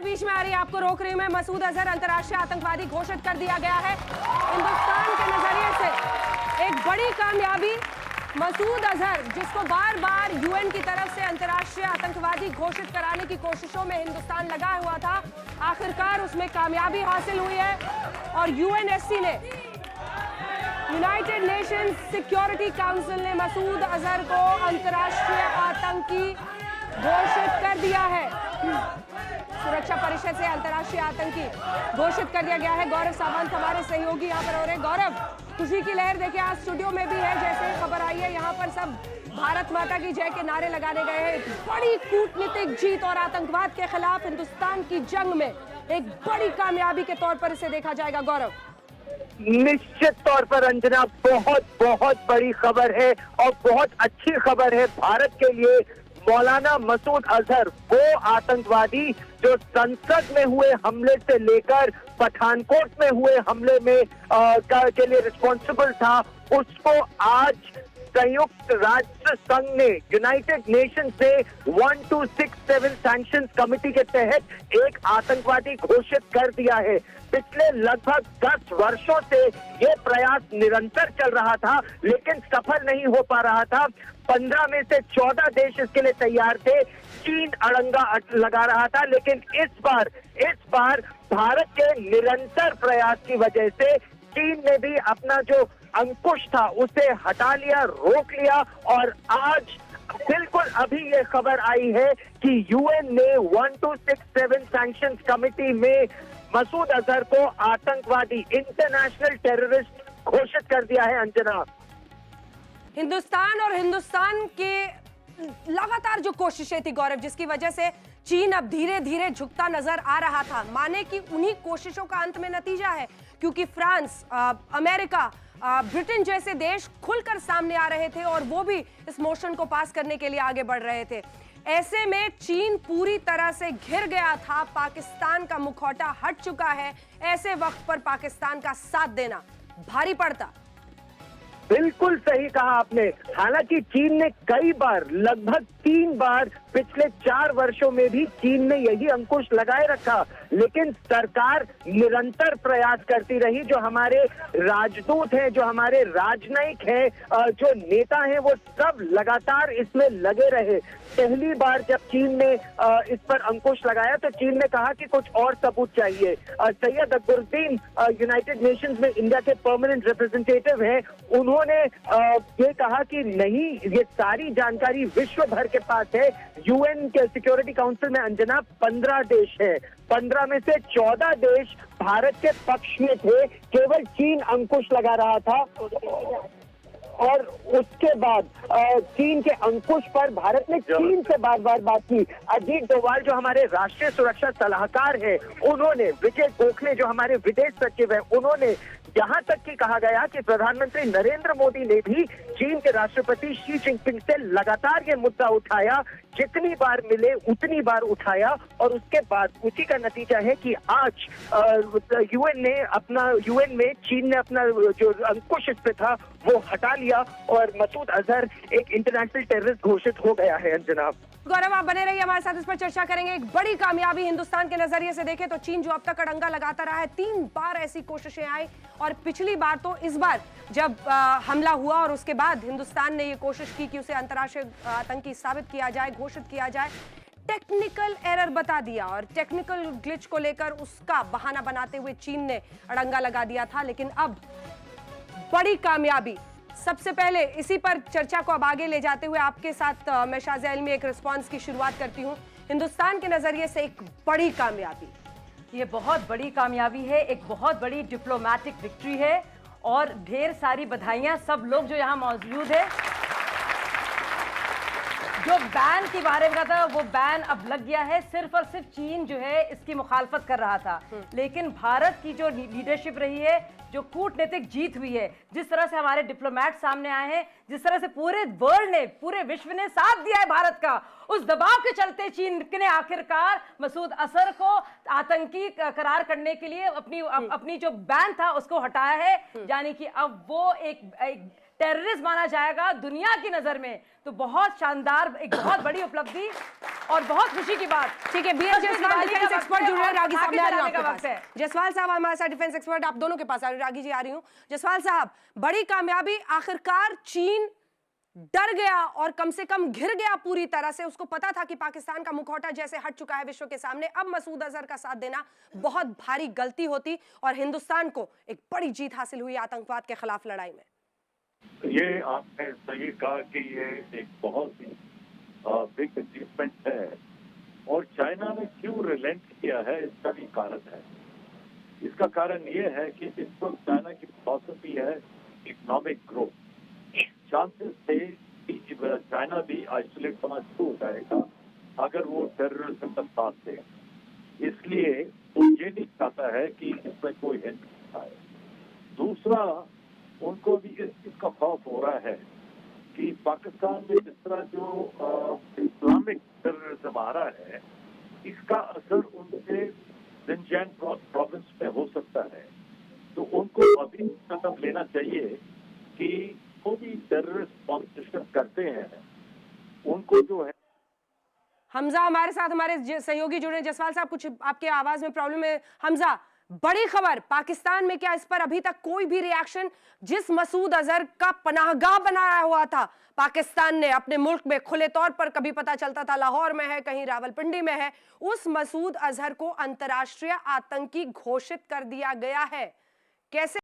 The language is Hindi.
बीच में आ रही है, आपको रोक रही हूं मैं। मसूद अजहर अंतर्राष्ट्रीय आतंकवादी घोषित कर दिया गया है। हिंदुस्तान के नजरिए से एक बड़ी कामयाबी। मसूद अजहर, जिसको बार बार यूएन की तरफ से अंतर्राष्ट्रीय आतंकवादी घोषित कराने की कोशिशों में हिंदुस्तान लगा हुआ था, आखिरकार उसमें कामयाबी हासिल हुई है और यूएनएससी ने, यूनाइटेड नेशंस सिक्योरिटी काउंसिल ने मसूद अजहर को अंतर्राष्ट्रीय आतंकी घोषित कर दिया है। सुरक्षा परिषद से अंतर्राष्ट्रीय आतंकी घोषित कर दिया गया है। गौरव सावंत हमारे सहयोगी यहाँ पर हो रहे हैं। गौरव, खुशी की लहर देखिए आज स्टूडियो में भी है। जैसे खबर आई है यहाँ पर सब भारत माता की जय के नारे लगाने गए हैं। बड़ी कूटनीतिक जीत और आतंकवाद के खिलाफ हिंदुस्तान की जंग में एक बड़ी कामयाबी के तौर पर इसे देखा जाएगा। गौरव, निश्चित तौर पर अंजना, बहुत बहुत बड़ी खबर है और बहुत अच्छी खबर है भारत के लिए। मौलाना मसूद अजहर, वो आतंकवादी जो संसद में हुए हमले से लेकर पठानकोट में हुए हमले में के लिए रिस्पॉन्सिबल था, उसको आज संयुक्त राष्ट्र संघ ने, यूनाइटेड नेशन से 1267 सैंक्शंस कमेटी के तहत एक आतंकवादी घोषित कर दिया है। पिछले लगभग 10 वर्षों से ये प्रयास निरंतर चल रहा था, लेकिन सफल नहीं हो पा रहा था। 15 में से 14 देश इसके लिए तैयार थे। चीन अड़ंगा लगा रहा था, लेकिन इस बार भारत के निरंतर प्रयास की वजह से चीन ने भी अपना जो अंकुश था उसे हटा लिया, रोक लिया। और आज बिल्कुल अभी ये खबर आई है कि यूएन ने 1267 सैंक्शंस कमेटी में मसूद अजहर को आतंकवादी, इंटरनेशनल टेररिस्ट घोषित कर दिया है। अंजना, हिंदुस्तान और हिंदुस्तान के लगातार जो कोशिशें थी गौरव, जिसकी वजह से चीन अब धीरे धीरे झुकता नजर आ रहा था, माने कि उन्हीं कोशिशों का अंत में नतीजा है, क्योंकि फ्रांस, अमेरिका, ब्रिटेन जैसे देश खुलकर सामने आ रहे थे और वो भी इस मोशन को पास करने के लिए आगे बढ़ रहे थे। ऐसे में चीन पूरी तरह से घिर गया था। पाकिस्तान का मुखौटा हट चुका है। ऐसे वक्त पर पाकिस्तान का साथ देना भारी पड़ता। बिल्कुल सही कहा आपने। हालांकि चीन ने कई बार, लगभग 3 बार पिछले 4 वर्षों में भी चीन ने यही अंकुश लगाए रखा, लेकिन सरकार निरंतर प्रयास करती रही। जो हमारे राजदूत हैं, जो हमारे राजनयिक हैं, जो नेता हैं, वो सब लगातार इसमें लगे रहे। पहली बार जब चीन ने इस पर अंकुश लगाया तो चीन ने कहा कि कुछ और सबूत चाहिए। सैयद अकबरुद्दीन यूनाइटेड नेशंस में इंडिया के परमानेंट रिप्रेजेंटेटिव हैं, उन्होंने ये कहा कि नहीं, ये सारी जानकारी विश्व भर के पास है। यूएन के सिक्योरिटी काउंसिल में अंजना 15 देश है, 15 में से 14 देश भारत के पक्ष में थे, केवल चीन अंकुश लगा रहा था। और उसके बाद चीन के अंकुश पर भारत ने चीन से बार बार बात की। अजीत डोभाल जो हमारे राष्ट्रीय सुरक्षा सलाहकार हैं, उन्होंने, विजय गोखले जो हमारे विदेश सचिव हैं, उन्होंने, यहाँ तक कि कहा गया कि प्रधानमंत्री नरेंद्र मोदी ने भी चीन के राष्ट्रपति शी जिनपिंग से लगातार ये मुद्दा उठाया। जितनी बार मिले उतनी बार उठाया और उसके बाद उसी का नतीजा है कि आज यूएन में चीन ने अपना जो अंकुश इस पे था वो हटा लिया और मसूद अजहर एक इंटरनेशनल टेररिस्ट घोषित हो गया है। जनाब गौरव, आप बने रहिए हमारे साथ, इस पर चर्चा करेंगे। एक बड़ी कामयाबी हिंदुस्तान के नजरिए से देखें तो चीन जो अब तक अड़ंगा लगाता रहा है, 3 बार ऐसी कोशिशें आई और पिछली बार तो इस बार जब हमला हुआ और उसके बाद हिंदुस्तान ने ये कोशिश की कि उसे अंतर्राष्ट्रीय आतंकी साबित किया जाए, घोषित किया जाए, टेक्निकल एरर बता दिया और टेक्निकल ग्लिच को लेकर उसका बहाना बनाते हुए चीन ने अड़ंगा लगा दिया था। लेकिन अब बड़ी कामयाबी। सबसे पहले इसी पर चर्चा को अब आगे ले जाते हुए आपके साथ मैं शाज़िया इल्मी एक रिस्पांस की शुरुआत करती हूं। हिंदुस्तान के नजरिए से एक बड़ी कामयाबी, ये बहुत बड़ी कामयाबी है, एक बहुत बड़ी डिप्लोमेटिक विक्ट्री है और ढेर सारी बधाइयां सब लोग जो यहाँ मौजूद है। जो बैन के बारे में था वो बैन अब लग गया है। सिर्फ और सिर्फ चीन जो है इसकी मुखालफत कर रहा था, लेकिन भारत की जो लीडरशिप रही है, जो कूटनीतिक जीत हुई है, जिस तरह से हमारे डिप्लोमेट सामने आए हैं, जिस तरह से पूरे वर्ल्ड ने, पूरे विश्व ने साथ दिया है भारत का, उस दबाव के चलते चीन ने आखिरकार मसूद अजहर को आतंकी करार करने के लिए अपनी जो बैन था उसको हटाया है। यानी कि अब वो एक टेररिस्ट माना जाएगा दुनिया की नजर में। तो बहुत शानदार, एक बहुत बड़ी उपलब्धि। और बहुत खुशी की बात। ठीक है, बीएस जयसवाल डिफेंस एक्सपर्ट जुड़ रहे हैं। रागी साहब, मैं आ रही हूं आपके वक्त है। पास। जयसवाल साहब हमारे साथ डिफेंस एक्सपर्ट, आप दोनों के पास आ रही हूं। रागी जी आ रही हूं। जयसवाल साहब, बड़ी कामयाबी, आखिरकार चीन डर गया और कम से कम घिर गया पूरी तरह से। उसको पता था कि पाकिस्तान का मुखौटा जैसे हट चुका है विश्व के सामने, अब मसूद अजहर का साथ देना बहुत भारी गलती होती और हिंदुस्तान को एक बड़ी जीत हासिल हुई आतंकवाद के खिलाफ लड़ाई में। ये आपने सही कहा कि ये एक बहुत ही बिग अचीवमेंट है और चाइना ने क्यों रिलेंट किया है इसका भी कारण है। इसका कारण ये है कि इस वक्त चाइना की फिलॉसफी है इकोनॉमिक ग्रोथ। चांसेस थे कि चाइना भी आइसोलेट होना शुरू हो जाएगा अगर वो टेररिज्म का साथ दे, इसलिए वो ये नहीं चाहता है कि इसमें कोई हिंद आए। दूसरा, उनको भी इस चीज का खौफ हो रहा है कि पाकिस्तान में जिस तरह जो इस्लामिक टेररिज्म आ रहा है, इसका असर उनके जिनजियांग प्रोविंस में हो सकता है। तो उनको अभी कदम लेना चाहिए कि वो भी टेररिस्ट कॉम्पिटिशन करते हैं, उनको जो है। हमजा हमारे साथ, हमारे सहयोगी जुड़े। जयसवाल साहब, कुछ आपके आवाज में प्रॉब्लम है। हमजा, बड़ी खबर पाकिस्तान में, क्या इस पर अभी तक कोई भी रिएक्शन? जिस मसूद अजहर का पनाहगाह बनाया हुआ था पाकिस्तान ने अपने मुल्क में, खुले तौर पर कभी पता चलता था लाहौर में है, कहीं रावलपिंडी में है, उस मसूद अजहर को अंतर्राष्ट्रीय आतंकी घोषित कर दिया गया है। कैसे